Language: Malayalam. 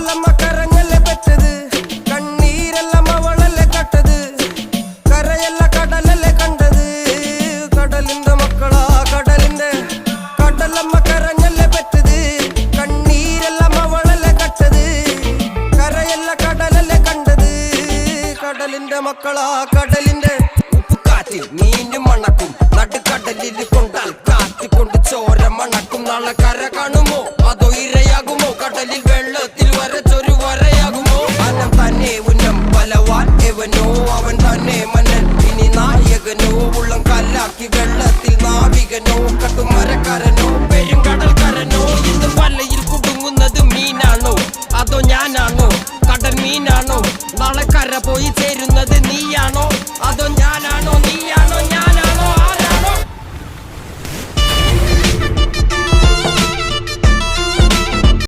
കടലമ്മ കരഞ്ഞല്ലേ പെറ്റത്, കണ്ണീരെല്ലാം അവളല്ലേ കട്ടത്, കരയല്ല കടലല്ലേ കണ്ടത്. കടലിന്റെ മക്കളാ കടലിന്റെ, കടലമ്മ കരഞ്ഞല്ലേ പെറ്റത്, കണ്ണീരെല്ലാം അവളല്ലേ കട്ടത്, കരയല്ല കടലല്ലേ കണ്ടത്. കടലിന്റെ മക്കളാ കടലിന്റെ. ഉപ്പുകാറ്റിൽ മീന് മണക്കും, നടുക്കടലിൽ കൊണ്ടാൽ കാറ്റിക്കൊണ്ട് ചോര മണക്കും. നാളെ കര കാണുമോ അതോ ഇരയാകുമോ, കടലിൽ വെള്ളത്തിൽ വരച്ചൊരു വരയാകുമോ. അനം തന്നെ ഉന്നം ബലവാൻ എവനോ, അവൻ തന്നെ മന്നൻ ഇനി നായകനോ. ഉള്ളം കല്ലാക്കി വെള്ളത്തിൽ നാവികനോ, കട്ടുമരക്കാരനോ പെരുങ്കടൽക്കാരനോ. ഇത് വലയിൽ കുടുങ്ങുന്നത് മീനാണോ അതോ ഞാനാണോ, കടൽ മീനാണോ. നാളെ കര പോയി ചേരുന്നത് നീയാണോ അതോ ഞാനാണോ.